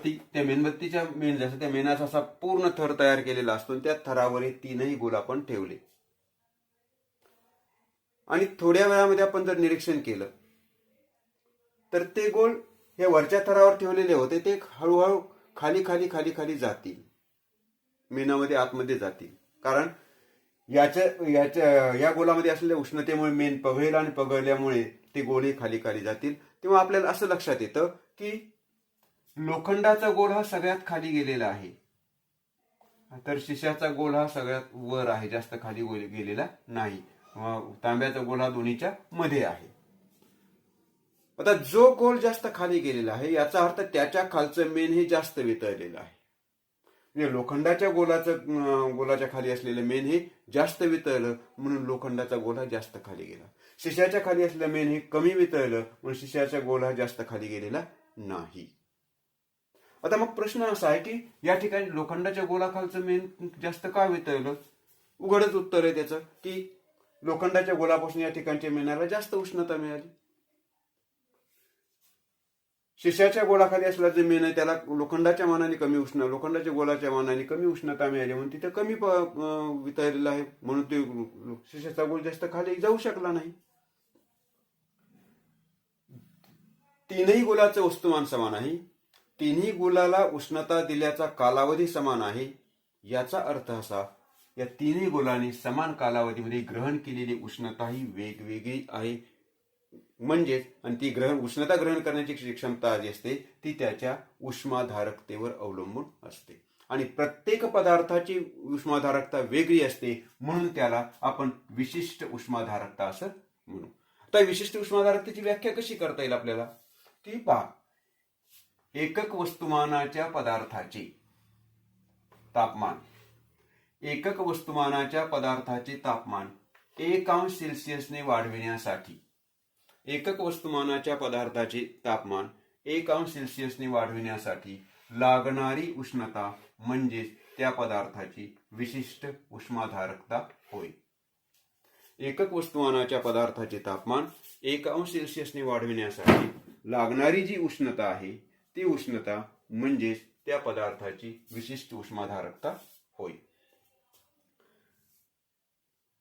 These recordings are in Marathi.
त्या मेणबत्तीच्या जसं त्या मेणाचा असा पूर्ण थर तयार केलेला असतो, त्या थरावर हे तीनही गोल आपण ठेवले. आणि थोड्या वेळामध्ये आपण जर निरीक्षण केलं तर ते गोल हे वरच्या थरावर ठेवलेले होते ते हळूहळू खाली खाली खाली खाली जातील, मेणामध्ये आतमध्ये जातील. कारण या गोलामध्ये असलेल्या उष्णतेमुळे मेण पगळेल आणि पगळल्यामुळे ते गोलही खाली खाली जातील. तेव्हा आपल्याला असं लक्षात येतं की लोखंडाचा गोल हा सगळ्यात खाली गेलेला आहे, तर शिशाचा गोल हा सगळ्यात वर आहे, जास्त खाली गेलेला नाही. तांब्याचा गोल हा दोन्हीच्या मध्ये आहे. आता जो गोल जास्त खाली गेलेला आहे याचा अर्थ त्याच्या खालचं मेण हे जास्त वितळलेलं आहे. म्हणजे लोखंडाच्या गोलाच्या खाली असलेलं मेण हे जास्त वितळलं म्हणून लोखंडाचा गोल हा जास्त खाली गेला. शिशाच्या खाली असलेलं मेण हे कमी वितळलं म्हणून शिशाचा गोल हा जास्त खाली गेलेला नाही. आता मग प्रश्न असा आहे की या ठिकाणी लोखंडाच्या गोलाखालचं मेण जास्त का वितळलं? उघडच उत्तर आहे त्याचं की लोखंडाच्या गोलापासून या ठिकाणच्या मेणाला जास्त उष्णता मिळाली. शिशाच्या गोलाखाली असलेला जे मेण आहे त्याला लोखंडाच्या मानाने लोखंडाच्या गोलाच्या मानाने कमी उष्णता मिळाली म्हणून तिथे कमी वितळलेलं आहे, म्हणून ते शिशाचा गोल जास्त खाली जाऊ शकला नाही. तीनही गोलाचं वस्तुमान समान आहे, तिन्ही गोलाला उष्णता दिल्याचा कालावधी समान आहे. याचा अर्थ असा या तिन्ही गोलांनी समान कालावधीमध्ये ग्रहण केलेली उष्णता ही वेगवेगळी आहे. म्हणजेच आणि ती उष्णता ग्रहण करण्याची क्षमता जी असते ती त्याच्या उष्माधारकतेवर अवलंबून असते. आणि प्रत्येक पदार्थाची उष्माधारकता वेगळी असते म्हणून त्याला आपण विशिष्ट उष्माधारकता असं म्हणू. आता विशिष्ट उष्माधारकतेची व्याख्या कशी करता येईल आपल्याला ती पहा. एकक वस्तुमानाच्या पदार्थाचे तापमान, एकक वस्तुमानाच्या पदार्थाचे तापमान 1 अंश सेल्सिअसने वाढविण्यासाठी, एकक वस्तुमानाच्या पदार्थाचे तापमान 1 अंश सेल्सिअसने वाढविण्यासाठी लागणारी उष्णता म्हणजेच त्या पदार्थाची विशिष्ट उष्माधारकता होय. एकक वस्तुमानाच्या पदार्थाचे तापमान 1 अंश सेल्सिअसने वाढविण्यासाठी लागणारी जी उष्णता आहे ती उष्णता म्हणजेच त्या पदार्थाची विशिष्ट उष्माधारकता होय.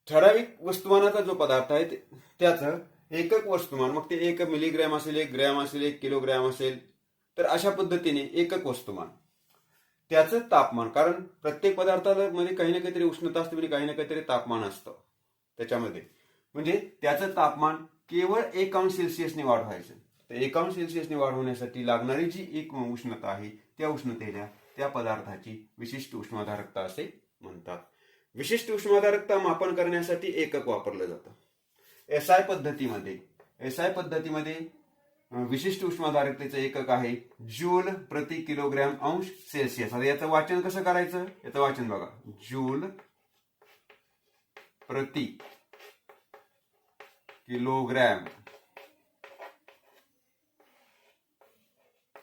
ठराविक वस्तुमानाचा जो पदार्थ आहे त्याचं एकक वस्तुमान, मग ते 1 मिलीग्रॅम असेल, 1 ग्रॅम असेल, 1 किलोग्रॅम असेल, तर अशा पद्धतीने एकक वस्तुमान त्याचं तापमान, कारण प्रत्येक पदार्थाला मध्ये काही ना काहीतरी उष्णता असते, म्हणजे काही ना काहीतरी तापमान असतं त्याच्यामध्ये, म्हणजे त्याचं तापमान केवळ 1 अंश सेल्सिअसने वाढवायचं. तर 1 अंश सेल्सिअसने वाढवण्यासाठी लागणारी जी एक उष्णता आहे त्या उष्णतेला त्या पदार्थाची विशिष्ट उष्माधारकता असे म्हणतात. विशिष्ट उष्माधारकता मापन करण्यासाठी एकक वापरलं जातं. एसआय पद्धतीमध्ये विशिष्ट उष्माधारकतेचं एकक आहे जूल प्रति किलोग्रॅम अंश सेल्सिअस. आता याचं वाचन कसं करायचं? याचं वाचन बघा, जूल प्रति किलोग्रॅम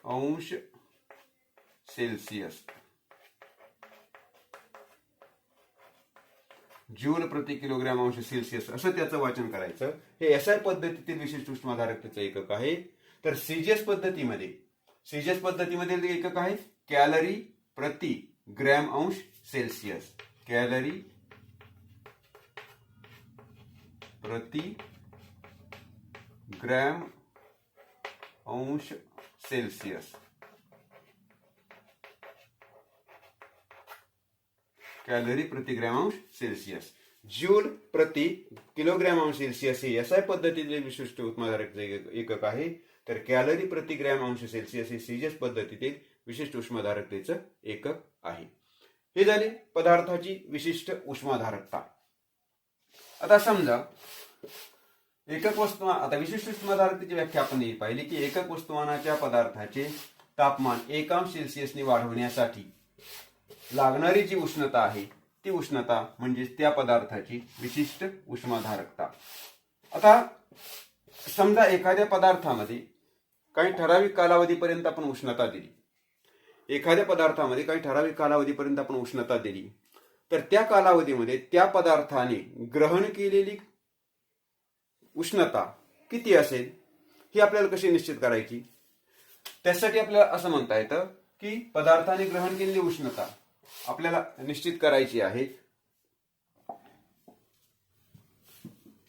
अंश सेल्सिअस, जूल प्रति किलोग्रॅम अंश सेल्सिअस असं त्याचं वाचन करायचं. हे एसआय पद्धतीतील विशिष्ट उष्माधारकतेचं एकक आहे. तर सीजीएस पद्धतीमध्ये एकक आहे कॅलरी प्रति ग्रॅम अंश सेल्सिअस, कॅलरी प्रति ग्रॅम अंश सेल्सिअस, कॅलरी प्रति ग्रॅम अंश सेल्सिअस. जूल प्रति किलोग्रॅम अंश सेल्सिअस हे एसआय पद्धतीतील विशिष्ट उष्माधारकतेचे एकक आहे. तर कॅलरी प्रति ग्रॅम अंश सेल्सिअस हे सीजीएस पद्धतीतील विशिष्ट उष्माधारकतेचं एकक आहे. हे झाले पदार्थाची विशिष्ट उष्माधारकता. आता समजा आता विशिष्ट उष्माधारकतेची व्याख्या आपण पाहिली की एकक वस्तुमानाच्या पदार्थाचे तापमान 1 अंश सेल्सिअसने वाढवण्यासाठी लागणारी जी उष्णता आहे ती उष्णता म्हणजे त्या पदार्थाची विशिष्ट उष्माधारकता. आता समजा एखाद्या पदार्थामध्ये काही ठराविक कालावधीपर्यंत आपण उष्णता दिली, तर त्या कालावधीमध्ये त्या पदार्थाने ग्रहण केलेली उष्णता किती असेल ही आपल्याला कशी निश्चित करायची? त्यासाठी आपल्याला असं म्हणता येतं की पदार्थाने ग्रहण केलेली उष्णता आपल्याला निश्चित करायची आहे.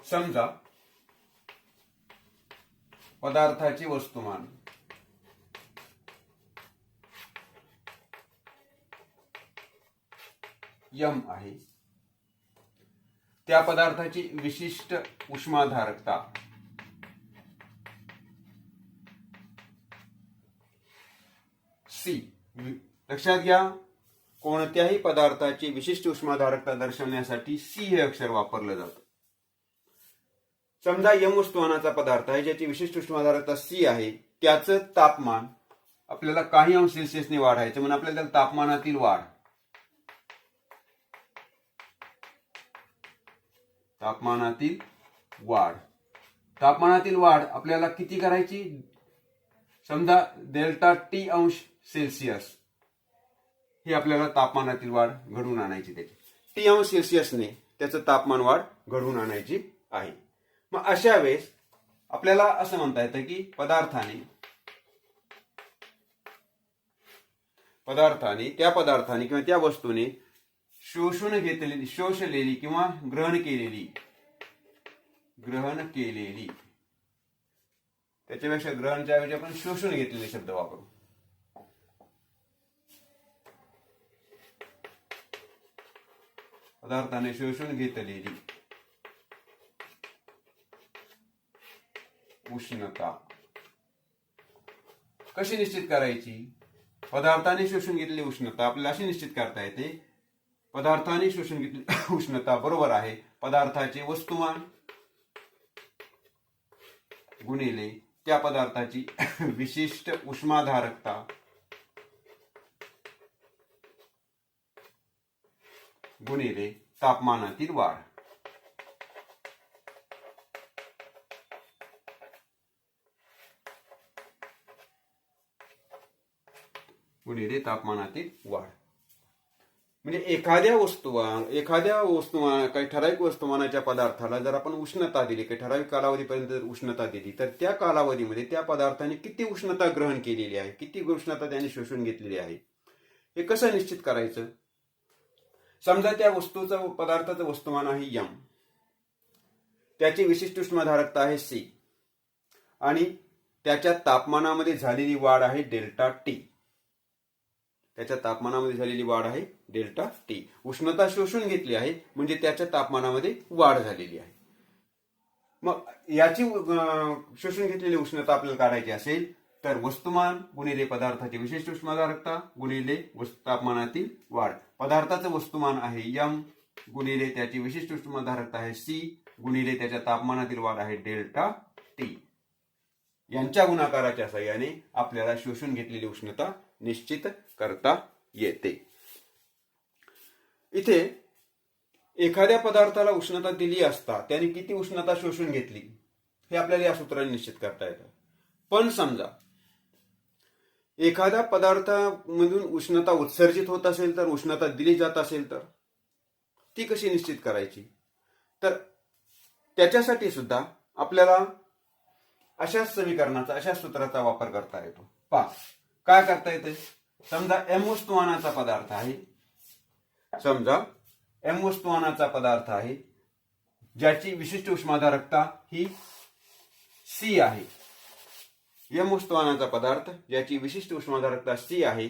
समजा पदार्थाचे वस्तुमान यम आहे, त्या पदार्थाची विशिष्ट उष्माधारकता सी. लक्षात घ्या, कोणत्याही पदार्थाची विशिष्ट उष्माधारकता दर्शवण्यासाठी सी हे अक्षर वापरलं जातं. समजा यम वस्तुमानाचा पदार्थ आहे ज्याची विशिष्ट उष्माधारकता सी आहे, त्याचं तापमान आपल्याला काही अंश सेल्सिअसने वाढायचं, म्हणून आपल्याला तापमानातील वाढ तापमानातील वाढ आपल्याला किती करायची. समजा डेल्टा टी अंश सेल्सिअस ही आपल्याला तापमानातील वाढ घडवून आणायची. त्याची टी अंश सेल्सिअसने त्याचं तापमान वाढ घडवून आणायची आहे. मग अशा वेळेस आपल्याला असं म्हणता येतं की पदार्थाने त्या पदार्थाने किंवा त्या वस्तूने शोषलेली किंवा ग्रहण केलेली त्याच्यापेक्षा ग्रहणच्या ऐवजी आपण शोषून घेतलेले शब्द वापरू. पदार्थाने शोषून घेतलेली उष्णता कशी निश्चित करायची. पदार्थाने शोषून घेतलेली उष्णता आपल्याला अशी निश्चित करता येते. पदार्थाने शोषून घेतलेली उष्णता बरोबर आहे पदार्थाचे वस्तुमान गुणिले त्या पदार्थाची विशिष्ट उष्माधारकता गुणिले तापमानातील वाढ. गुणिले तापमानातील वाढ. म्हणजे एखाद्या वस्तुमान काही ठराविक वस्तुमानाच्या पदार्थाला जर आपण उष्णता दिली, काही ठराविक कालावधीपर्यंत जर उष्णता दिली, तर त्या कालावधीमध्ये त्या पदार्थाने किती उष्णता ग्रहण केलेली आहे, किती उष्णता त्याने शोषून घेतलेली आहे, हे कसं निश्चित करायचं. समजा त्या पदार्थाचं वस्तुमान आहे यम, त्याची विशिष्ट उष्माधारकता आहे सी आणि त्याच्या तापमानामध्ये झालेली वाढ आहे डेल्टा टी. उष्णता शोषून घेतली आहे म्हणजे त्याच्या तापमानामध्ये वाढ झालेली आहे. मग याची शोषून घेतलेली उष्णता आपल्याला काढायची असेल तर वस्तुमान गुणिले पदार्थाची विशिष्ट उष्माधारकता गुणिले तापमानातील वाढ. पदार्थाचं वस्तुमान आहे यम गुणिले त्याची विशिष्ट उष्माधारकता आहे सी गुणिले त्याच्या तापमानातील वाढ आहे डेल्टा टी. यांच्या गुणाकाराच्या साहाय्याने आपल्याला शोषून घेतलेली उष्णता निश्चित करता येते. इथे एखाद्या पदार्थाला उष्णता दिली असता त्याने किती उष्णता शोषून घेतली हे आपल्याला या सूत्राने निश्चित करता येतं. पण समजा एखाद्या पदार्थामधून उष्णता उत्सर्जित होत असेल तर, उष्णता दिली जात असेल तर ती कशी निश्चित करायची. तर त्याच्यासाठी सुद्धा आपल्याला अशाच समीकरणाचा, अशाच सूत्राचा वापर करता येतो. काय करता येते. समजा एम वस्तुमानाचा पदार्थ आहे ज्याची विशिष्ट उष्माधारकता ही सी आहे. एम वस्तुमानाचा पदार्थ ज्याची विशिष्ट उष्माधारकता सी आहे,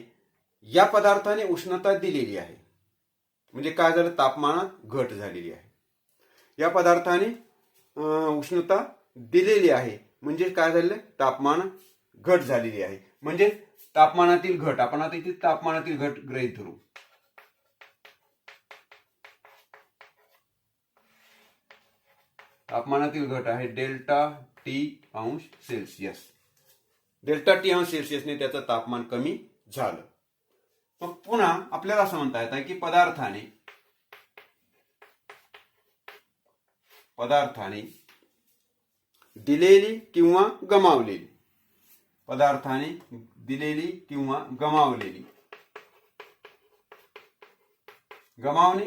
या पदार्थाने उष्णता दिलेली आहे म्हणजे काय झालं, तापमानात घट झालेली आहे. या पदार्थाने उष्णता दिलेली आहे म्हणजे काय झालं, तापमान घट झालेली आहे. म्हणजे तापमानातील घट, आपण आता इथे तापमानातील घट गृहीत धरू. तापमानातील घट आहे डेल्टा टी अंश सेल्सिअस. डेल्टा टी अंश सेल्सिअसने त्याचं तापमान कमी झालं. मग पुन्हा आपल्याला असं म्हणता येतं की पदार्थाने दिलेली किंवा गमावलेली, गमावणे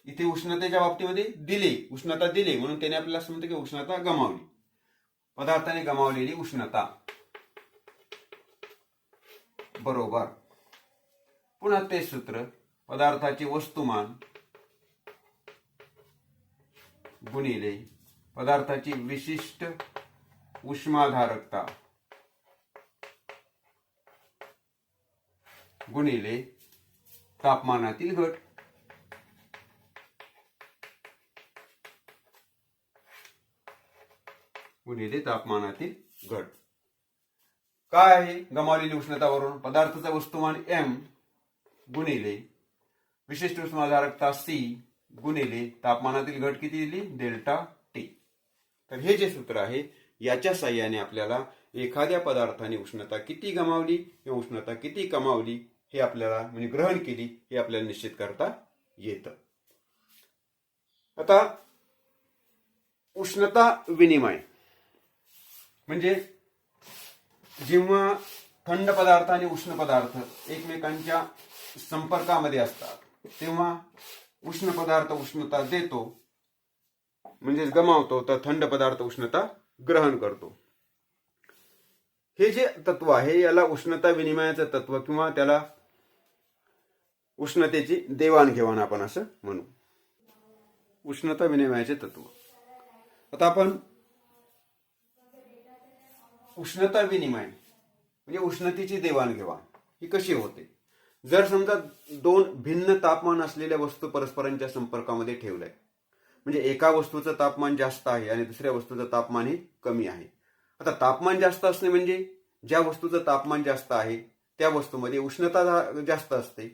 इथे उष्णतेच्या बाबतीमध्ये उष्णता दिली म्हणून त्याने आपल्याला असं म्हणतं की उष्णता गमावली. पदार्थाने गमावलेली उष्णता बरोबर पुन्हा तेच सूत्र, पदार्थाचे वस्तुमान गुणिले पदार्थाची विशिष्ट उष्माधारकता गुणिले तापमानातील घट. गुणिले तापमानातील घट. काय आहे गमावलेली उष्णतावरून? पदार्थाचा वस्तुमान m गुणिले विशिष्ट उष्माधारकता c गुणिले तापमानातील घट किती दिली? Delta T. तर हे जे सूत्र आहे याच्या साहाय्याने आपल्याला एखाद्या पदार्थाने उष्णता किती गमावली किंवा उष्णता किती कमावली हे आपल्याला म्हणजे ग्रहण केली हे आपल्याला निश्चित करता येतं. आता उष्णता विनिमय म्हणजे जेव्हा थंड पदार्थ आणि उष्ण पदार्थ एकमेकांच्या संपर्कामध्ये असतात तेव्हा उष्ण पदार्थ उष्णता देतो म्हणजेच गमावतो, तर थंड पदार्थ उष्णता ग्रहण करतो. हे जे तत्व आहे याला उष्णता विनिमयाचं तत्व किंवा त्याला उष्णतेची देवाणघेवाण आपण असं म्हणू. उष्णता विनिमयाचे तत्व. आता आपण उष्णता विनिमय म्हणजे उष्णतेची देवाणघेवाण ही कशी होते? जर समजा दोन भिन्न तापमान असलेल्या वस्तू परस्परांच्या संपर्कामध्ये ठेवल्या, म्हणजे एका वस्तूचं तापमान जास्त आहे आणि दुसऱ्या वस्तूचं तापमान हे कमी आहे. आता तापमान जास्त असणे म्हणजे ज्या वस्तूचं तापमान जास्त आहे त्या वस्तूमध्ये उष्णता जास्त असते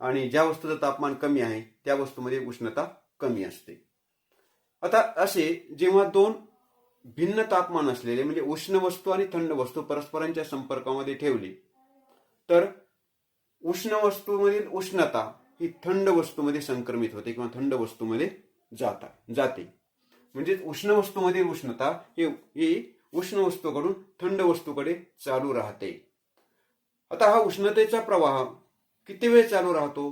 आणि ज्या वस्तूचं तापमान कमी आहे त्या वस्तूमध्ये उष्णता कमी असते. आता असे जेव्हा दोन भिन्न तापमान असलेले म्हणजे उष्ण वस्तू आणि थंड वस्तू परस्परांच्या संपर्कामध्ये ठेवली तर उष्ण वस्तूमधील उष्णता ही थंड वस्तूमध्ये संक्रमित होते किंवा थंड वस्तूमध्ये जाते. म्हणजे उष्ण वस्तूमधील उष्णता ही उष्ण वस्तूकडून थंड वस्तूकडे चालू राहते. आता हा उष्णतेचा प्रवाह किती वेळ चालू राहतो?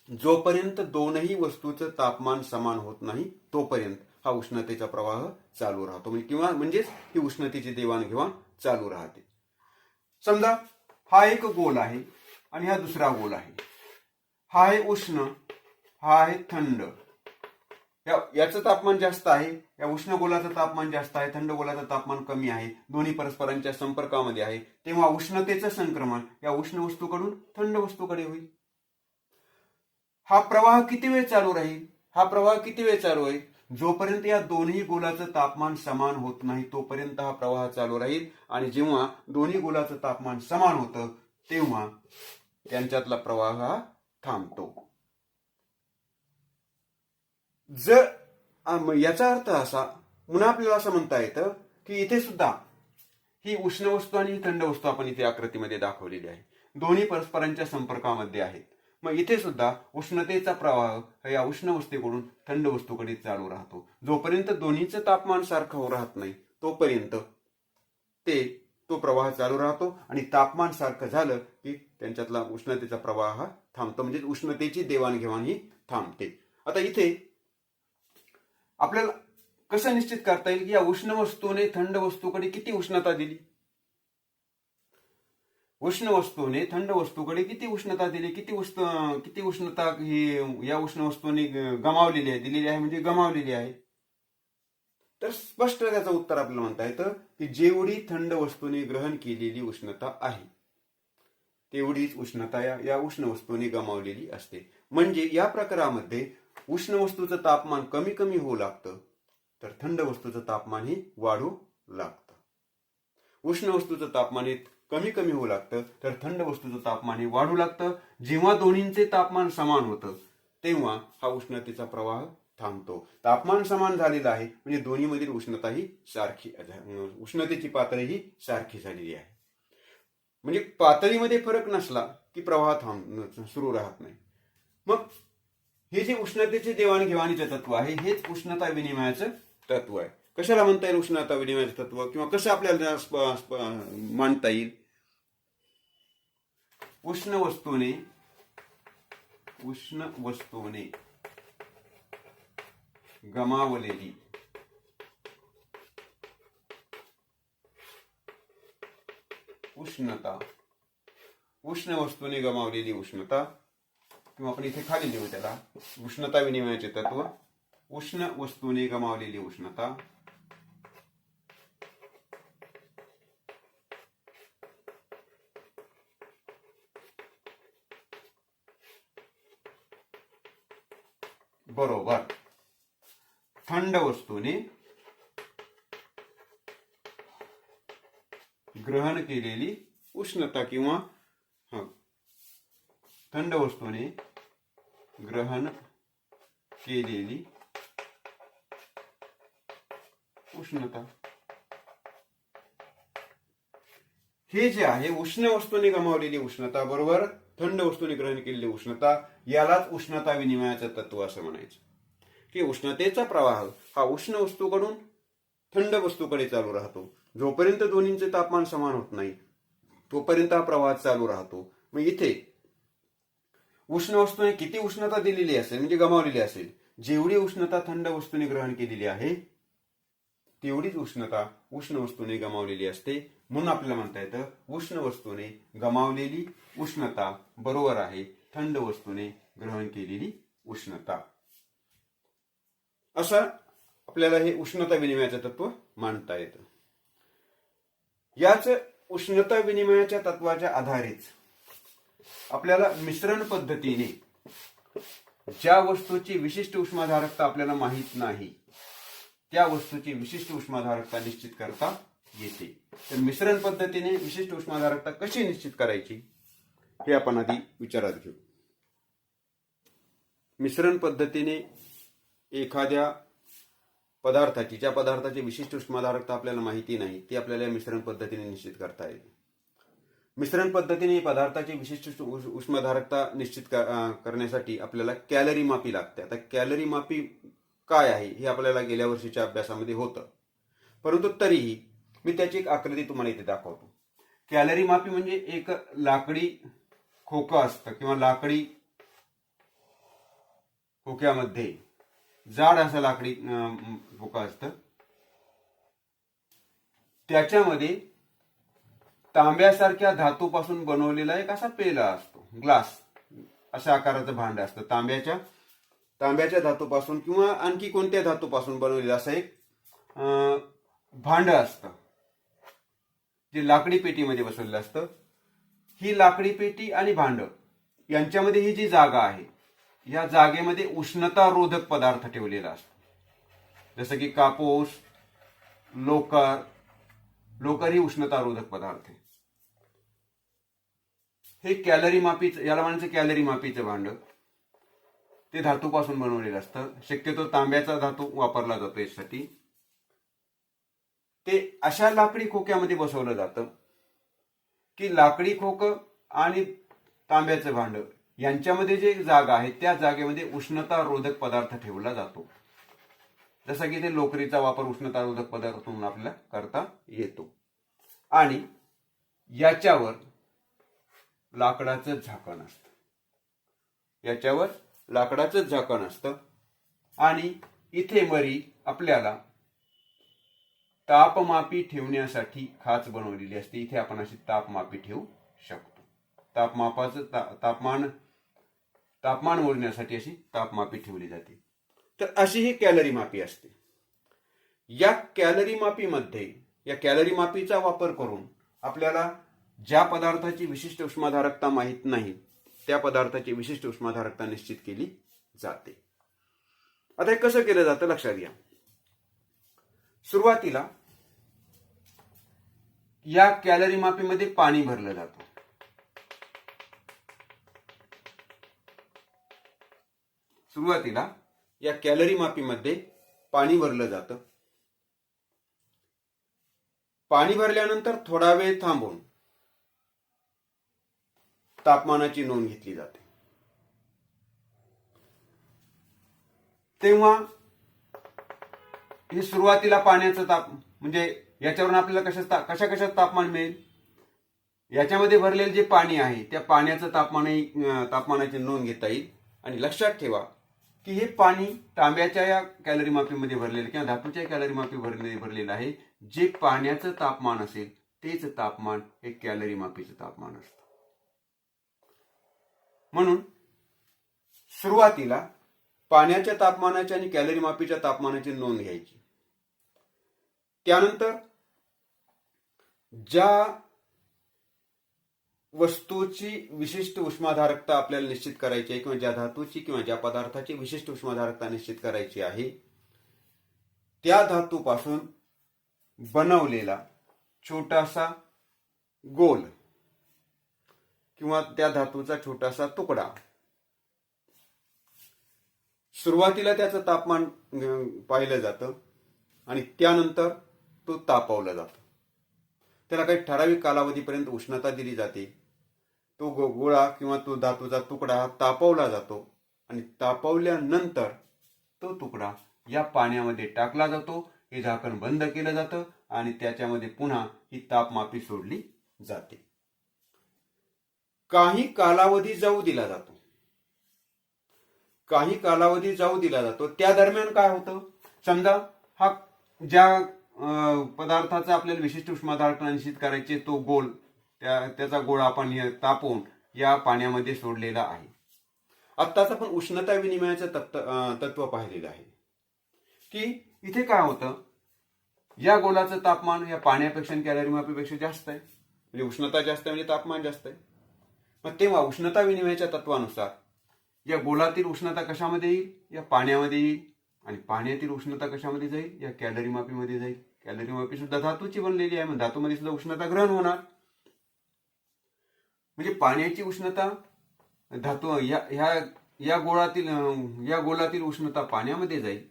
जोपर्यंत दोनही वस्तूचं तापमान समान होत नाही तोपर्यंत हा उष्णतेचा प्रवाह चालू राहतो किंवा म्हणजेच ही उष्णतेची देवाणघेवाण चालू राहते. समजा हा एक गोल आहे आणि हा दुसरा गोल आहे. हा आहे उष्ण, हा आहे थंड. याचं तापमान जास्त आहे, या उष्ण गोलाचं तापमान जास्त आहे, थंड गोलाचं तापमान कमी आहे. दोन्ही परस्परांच्या संपर्कामध्ये आहे तेव्हा उष्णतेचं संक्रमण या उष्ण वस्तूकडून थंड वस्तूकडे होईल. हा प्रवाह किती वेळ चालू राहील? हा प्रवाह किती वेळ चालू आहे? जोपर्यंत या दोन्ही गोलाचं तापमान समान होत नाही तोपर्यंत हा प्रवाह चालू राहील आणि जेव्हा दोन्ही गोलाचं तापमान समान होतं तेव्हा त्यांच्यातला प्रवाह हा थांबतो. जर याचा अर्थ असा पुन्हा आपल्याला असं म्हणता येतं की इथे सुद्धा ही उष्ण वस्तू आणि थंड वस्तू आपण इथे आकृतीमध्ये दाखवलेली आहे, दोन्ही परस्परांच्या संपर्कामध्ये आहेत. मग इथे सुद्धा उष्णतेचा प्रवाह या उष्ण वस्तूकडून थंड वस्तूकडे चालू राहतो. जोपर्यंत दोन्हीचं तापमान सारखं राहत नाही तोपर्यंत तो प्रवाह चालू राहतो आणि तापमान सारखं झालं की त्यांच्यातला उष्णतेचा प्रवाह हा थांबतो, म्हणजे उष्णतेची देवाणघेवाण ही थांबते. आता इथे आपल्याला कसं निश्चित करता येईल की या उष्ण वस्तूने थंड वस्तूकडे किती उष्णता दिली? उष्ण वस्तूने थंड वस्तूकडे किती उष्णता दिली, किती उष्णता ही या उष्ण वस्तूने गमावलेली आहे, दिलेली आहे म्हणजे गमावलेली आहे. तर स्पष्ट त्याचं उत्तर आपल्याला म्हणता येतं की जेवढी थंड वस्तूने ग्रहण केलेली उष्णता आहे तेवढीच उष्णता या उष्ण वस्तूने गमावलेली असते. म्हणजे या प्रकारामध्ये उष्ण वस्तूचं तापमान कमी कमी होऊ लागतं तर थंड वस्तूचं तापमान ही वाढू लागतं. उष्ण वस्तूचं तापमान हे कमी कमी होऊ लागतं तर थंड वस्तूचं तापमान हे वाढू लागतं. जेव्हा दोन्हींचे तापमान समान होतं तेव्हा हा उष्णतेचा प्रवाह थांबतो. तापमान समान झालेलं आहे म्हणजे दोन्ही मधील उष्णता ही सारखी, उष्णतेची पातळी ही सारखी झालेली आहे. म्हणजे पातळीमध्ये फरक नसला की प्रवाह सुरू राहत नाही. मग हे जे उष्णतेचे देवाणघेवाणीचे तत्व आहे हेच उष्णता विनिमयाचं तत्व आहे. कशाला म्हणता येईल उष्णता विनिमयाचं तत्व किंवा कसं आपल्याला मांडता येईल? उष्ण वस्तूने गमावलेली उष्णता उष्ण वस्तूने गमावलेली उष्णता, किंवा आपण इथे खाली लिहू त्याला उष्णता विनिमयाचे तत्व. उष्ण वस्तूने गमावलेली उष्णता बरोबर थंड वस्तूने ग्रहण केलेली उष्णता, किंवा थंड वस्तूने ग्रहण केलेली उष्णता. हे जे आहे उष्ण वस्तूने गमावलेली उष्णता बरोबर थंड वस्तूने ग्रहण केलेली उष्णता, यालाच उष्णता विनिमयाचं तत्व असं म्हणायचं. की उष्णतेचा प्रवाह हा उष्ण वस्तूकडून थंड वस्तूकडे चालू राहतो. जोपर्यंत दोन्हींचे तापमान समान होत नाही तोपर्यंत हा प्रवाह चालू राहतो. मग इथे उष्ण वस्तूने किती उष्णता दिलेली असेल म्हणजे गमावलेली असेल, जेवढी उष्णता थंड वस्तूने ग्रहण केलेली आहे तेवढीच उष्णता उष्ण वस्तूने गमावलेली असते. म्हणून आपल्याला म्हणता येतं उष्ण वस्तूने गमावलेली उष्णता बरोबर आहे थंड वस्तूने ग्रहण केलेली उष्णता. असं आपल्याला हे उष्णता विनिमयाचं तत्व मांडता येतं. याच उष्णता विनिमयाच्या तत्वाच्या आधारेच आपल्याला मिश्रण पद्धतीने ज्या वस्तूची विशिष्ट उष्माधारकता आपल्याला माहित नाही त्या वस्तूची विशिष्ट उष्माधारकता निश्चित करता येते. तर मिश्रण पद्धतीने विशिष्ट उष्माधारकता कशी निश्चित करायची हे आपण आधी विचारात घेऊ. मिश्रण पद्धतीने एखाद्या पदार्थाची ज्या पदार्थाची विशिष्ट उष्माधारकता आपल्याला माहिती नाही ती आपल्याला मिश्रण पद्धतीने निश्चित करता येते. मिश्रण पद्धतीने पदार्थाची विशिष्ट उष्माधारकता निश्चित करण्यासाठी आपल्याला कॅलरी मापी लागते. आता कॅलरी मापी काय आहे हे आपल्याला गेल्या वर्षीच्या अभ्यासामध्ये होतं, परंतु तरीही मी त्याची एक आकृती तुम्हाला इथे दाखवतो. कॅलरी मापी म्हणजे एक लाकडी खोकं असतं किंवा लाकडी खोक्यामध्ये जाड असं लाकडी खोकं असतं, त्याच्यामध्ये तांब्यासारख्या धातूपासून बनवलेला एक असा पेला असतो, ग्लास अशा आकाराचं भांड असतं. तांब्याच्या धातूपासून किंवा आणखी कोणत्या धातूपासून बनवलेलं असं एक भांड असतं जे लाकडी पेटीमध्ये बसवलेलं असतं. ही लाकडी पेटी आणि भांड यांच्यामध्ये ही जी जागा आहे या जागेमध्ये उष्णतारोधक पदार्थ ठेवलेला असतो, जसं की कापूस, लोकर ही उष्णतारोधक पदार्थ आहे. हे कॅलरी मापीचं, याला म्हणायचं कॅलरी मापीचं भांड, ते धातूपासून बनवलेलं असतं. शक्यतो तांब्याचा धातू वापरला जातो यासाठी. ते अशा लाकडी खोक्यामध्ये बसवलं जातं की लाकडी खोकं आणि तांब्याचं भांड यांच्यामध्ये जे जागा आहे त्या जागेमध्ये उष्णतारोधक पदार्थ ठेवला जातो. जसं की ते लोकरीचा वापर उष्णतारोधक पदार्थ म्हणून आपल्याला करता येतो. आणि याच्यावर लाकडाचं झाकण असतं, याच्यावर लाकडाचं झाकण असतं. आणि इथे मरी आपल्याला तापमापी ठेवण्यासाठी खाच बनवलेली असते. इथे आपण अशी तापमापी ठेवू शकतो. तापमान मोजण्यासाठी अशी तापमापी ठेवली जाते. तर अशी ही कॅलरी मापी असते. या कॅलरी मापीमध्ये या कॅलरी मापीचा वापर करून आपल्याला ज्या पदार्थाची विशिष्ट उष्माधारकता माहित नाही त्या पदार्थाची विशिष्ट उष्माधारकता निश्चित केली जाते. आता हे कसं केलं जातं लक्षात घ्या. सुरुवातीला या कॅलरी मापीमध्ये पाणी भरलं जातं. सुरुवातीला या कॅलरी मापीमध्ये पाणी भरलं जातं. पाणी भरल्यानंतर थोडा वेळ थांबून तापमानाची नोंद घेतली जाते. तेव्हा हे सुरुवातीला पाण्याचं म्हणजे याच्यावरून आपल्याला कशा तापमान मिळेल, याच्यामध्ये भरलेलं जे पाणी आहे त्या पाण्याचं तापमानाची नोंद घेता येईल. आणि लक्षात ठेवा की हे पाणी तांब्याच्या या कॅलरी मापीमध्ये भरलेलं किंवा धातूच्या कॅलरी मापी भरलेलं आहे. जे पाण्याचं तापमान असेल तेच तापमान हे कॅलरी मापीचं तापमान असतं. म्हणून सुरुवातीला पाण्याच्या तापमानाची आणि कॅलरी मापीच्या तापमानाची नोंद घ्यायची. त्यानंतर ज्या वस्तूची विशिष्ट उष्माधारकता आपल्याला निश्चित करायची आहे किंवा ज्या धातूची किंवा ज्या पदार्थाची विशिष्ट उष्माधारकता निश्चित करायची आहे त्या धातूपासून बनवलेला छोटासा गोल किंवा त्या धातूचा छोटासा तुकडा सुरुवातीला त्याचं तापमान पाहिलं जातं आणि त्यानंतर तो तापवला जातो. त्याला काही ठराविक कालावधीपर्यंत उष्णता दिली जाते. तो गोळा किंवा तो धातूचा तुकडा तापवला जातो आणि तापवल्यानंतर तो तुकडा या पाण्यामध्ये टाकला जातो. हे झाकण बंद केलं जातं आणि त्याच्यामध्ये पुन्हा ही तापमापी सोडली जाते. काही कालावधी जाऊ दिला जातो. त्या दरम्यान काय होतं, समजा हा ज्या पदार्थाचा आपल्याला विशिष्ट उष्माधारकता निश्चित करायचे तो गोल त्याचा गोळा आपण तापवून या पाण्यामध्ये सोडलेला आहे. आत्ताच आपण उष्णता विनिमयाचं तत्व पाहिलेलं आहे की इथे काय होतं, या गोलाचं तापमान या पाण्यापेक्षा कॅलरी मापीपेक्षा जास्त आहे. म्हणजे उष्णता जास्त आहे म्हणजे तापमान जास्त आहे. मग तेव्हा उष्णता विनिमयाच्या तत्वानुसार या गोलातील उष्णता कशामध्ये येईल, या पाण्यामध्ये येईल आणि पाण्यातील उष्णता कशामध्ये जाईल, या कॅलरी मापीमध्ये जाईल. कॅलरी मापी सुद्धा धातूची बनलेली आहे, मग धातूमध्ये सुद्धा उष्णता ग्रहण होणार. म्हणजे पाण्याची उष्णता धातू या गोलातील उष्णता पाण्यामध्ये जाईल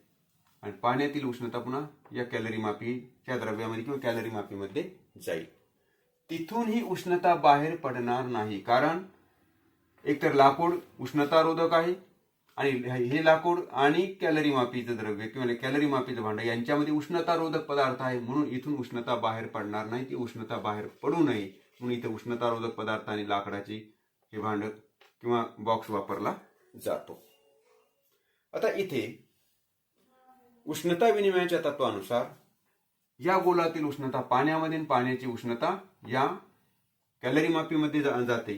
आणि पाण्यातील उष्णता पुन्हा या कॅलरी मापीच्या द्रव्यामध्ये किंवा कॅलरी मापीमध्ये जाईल. तिथून ही उष्णता बाहेर पडणार नाही, कारण एकतर लाकूड उष्णतारोधक आहे आणि हे लाकूड आणि कॅलरी मापीचं द्रव्य किंवा कॅलरी मापीचं भांडं यांच्यामध्ये उष्णतारोधक पदार्थ आहे. म्हणून इथून उष्णता बाहेर पडणार नाही. ती उष्णता बाहेर पडू नये म्हणून इथे उष्णतारोधक पदार्थ आणि लाकडाची हे भांड किंवा बॉक्स वापरला जातो. आता इथे उष्णता विनिमयाच्या तत्वानुसार या गोलातील उष्णता पाण्यामध्ये आणि पाण्याची उष्णता या कॅलरी मापीमध्ये जाते.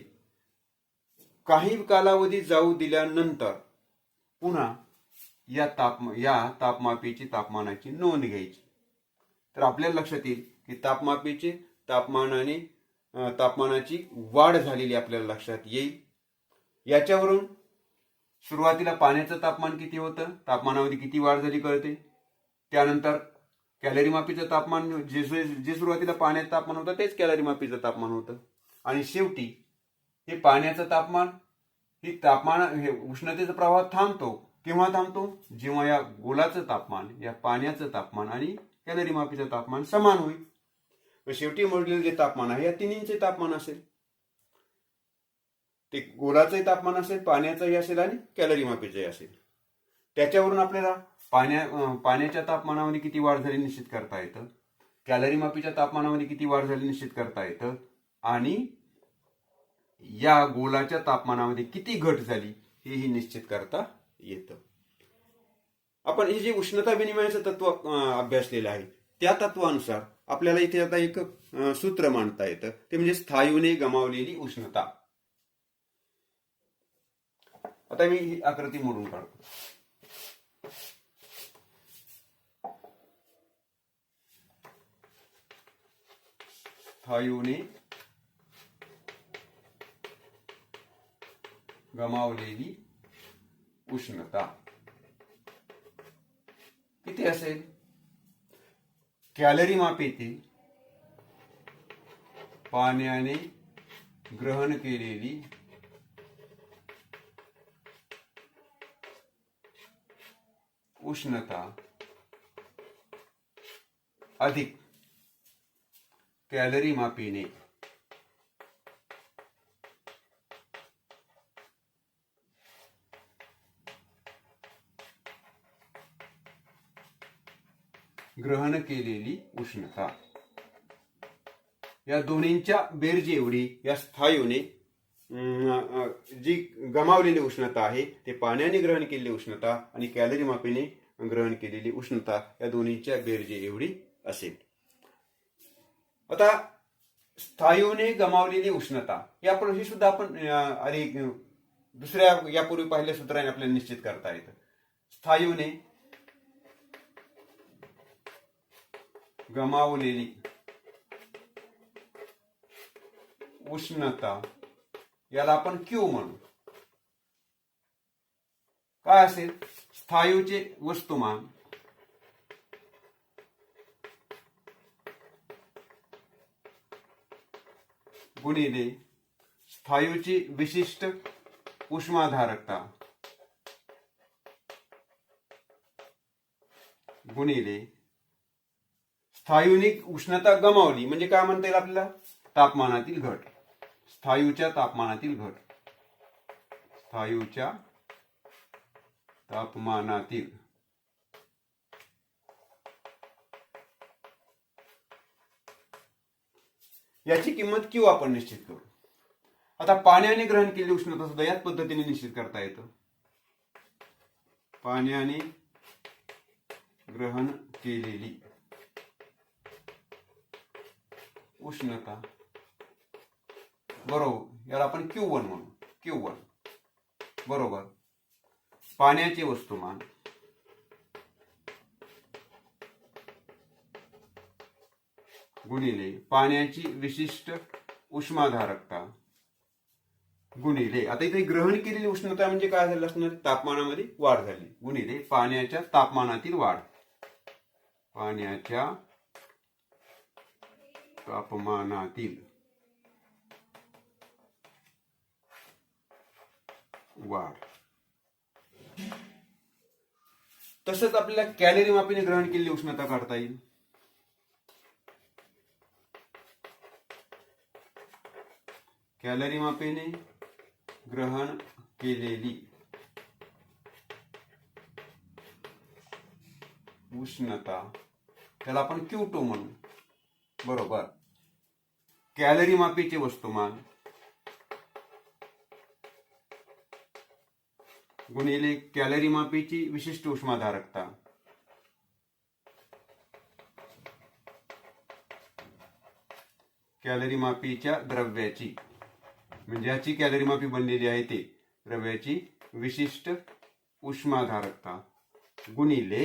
काही कालावधी जाऊ दिल्यानंतर पुन्हा या तापमापीची तापमानाची नोंद घ्यायची. तर आपल्याला लक्षात येईल की तापमापीचे तापमानाची वाढ झालेली आपल्याला लक्षात येईल. याच्यावरून सुरुवातीला पाण्याचं तापमान किती होतं, तापमानामध्ये किती वाढ झाली कळते. त्यानंतर कॅलरी मापीचं तापमान जे सुरुवातीला पाण्याचं तापमान होतं तेच कॅलरी मापीचं तापमान होतं आणि शेवटी हे पाण्याचं तापमान हे उष्णतेचा प्रवाह थांबतो. केव्हा थांबतो, जेव्हा या गोलाचं तापमान या पाण्याचं तापमान आणि कॅलरी मापीचं तापमान समान होईल. व शेवटी मोजलेलं जे तापमान आहे या तिन्हींचे तापमान असेल. ते गोलाचंही तापमान असेल, पाण्याचंही असेल आणि कॅलरी मापीचंही असेल. त्याच्यावरून आपल्याला पाण्याच्या तापमानामध्ये किती वाढ झाली निश्चित करता येतं, कॅलरी मापीच्या तापमानामध्ये किती वाढ झाली निश्चित करता येतं आणि या गोलाच्या तापमानामध्ये किती घट झाली हेही निश्चित करता येतं. आपण हे जे उष्णता विनिमयाचं तत्व अभ्यासलेलं आहे त्या तत्वानुसार आपल्याला इथे आता एक सूत्र मांडता येतं, ते म्हणजे स्थायूने गमावलेली उष्णता. आता मी ही आकृती मोडून काढतो. स्थायूने गमावलेली उष्णता किती असेल, कॅलरी मापीतील पाण्याने ग्रहण केलेली उष्णता अधिक कॅलरी मापीने ग्रहण केलेली उष्णता, या दोन्हींच्या बेरजे एवढी या स्थायूने जी गमावलेली उष्णता आहे ते पाण्याने ग्रहण केलेली उष्णता आणि कॅलरी मापीने ग्रहण केलेली उष्णता या दोन्हींच्या बेरजे एवढी असेल. आता स्थायूने गमावलेली उष्णता ही सुद्धा आपण आधी दुसऱ्या यापूर्वी पाहिल्या सूत्राने आपल्याला निश्चित करता येतं. स्थायूने गमावलेली उष्णता याला आपण क्यू म्हणू. काय असेल? स्थायूचे वस्तुमान गुणिले स्थायूची विशिष्ट उष्माधारकता गुणिले स्थायूने उष्णता गमावली म्हणजे काय म्हणता येईल आपल्याला? तापमानातील घट. स्थायूच्या तापमानातील घट. स्थायूच्या तापमानातील याची किंमत क्यू आपण निश्चित करू. आता पाण्याने ग्रहण केलेली उष्णता सुद्धा याच पद्धतीने निश्चित करता येतं. पाण्याने ग्रहण केलेली उष्णता बरोबर याला आपण Q1 म्हणू. Q1 बरोबर पाण्याचे वस्तुमान गुणिले पाण्याची विशिष्ट उष्माधारकता गुणिले, आता इथे ग्रहण केलेली उष्णता म्हणजे काय झालं असणार? तापमानामध्ये वाढ झाली. गुणिले पाण्याच्या तापमानातील वाढ. पाण्याच्या तापमानातील वाढ. तसंच आपल्याला कॅलरी मापीने ग्रहण केलेली उष्णता काढता येईल. कॅलरी मापीने ग्रहण केलेली उष्णता त्याला आपण Q2 म्हणू. बरोबर कॅलरी मापीचे वस्तुमान गुणिले कॅलरी मापीची विशिष्ट उष्माधारकता कॅलरी मापीच्या द्रव्याची म्हणजे याची कॅलरी मापी बनलेली आहे ते द्रव्याची विशिष्ट उष्माधारकता गुणिले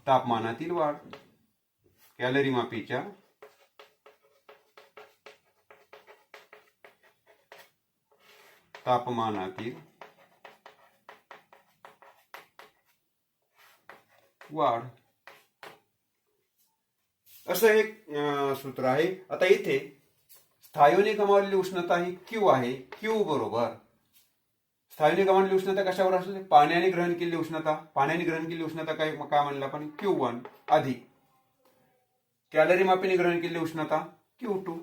तापमानातील वाढ. कॅलरी मापीच्या तापमानातील वाढ असं एक सूत्र आहे. आता इथे स्थायूने गमावलेली उष्णता ही Q आहे. Q बरोबर स्थायूने गमावलेली उष्णता कशावर असेल? पाण्याने ग्रहण केलेली उष्णता. पाण्याने ग्रहण केलेली उष्णता काय म्हणलं आपण? Q1 अधिक कॅलरी मापीने ग्रहण केलेली उष्णता Q2.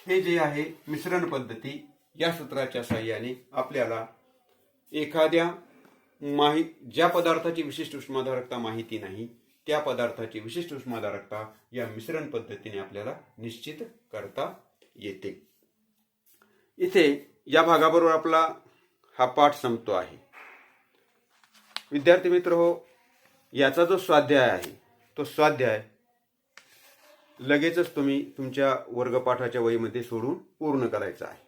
हे जे आहे मिश्रण पद्धती या सूत्राच्या साहाय्याने आपल्याला एखाद्या ज्या पदार्थाची विशिष्ट उष्माधारकता माहिती नाही त्या पदार्थाची विशिष्ट उष्माधारकता या मिश्रण पद्धतीने आपल्याला निश्चित करता येते. इथे या भागाबरोबर आपला हा पाठ संपतो आहे. विद्यार्थी मित्र हो, याचा जो स्वाध्याय आहे तो स्वाध्याय लगेचच तुम्ही तुमच्या वर्गपाठाच्या वहीमध्ये सोडून पूर्ण करायचा आहे.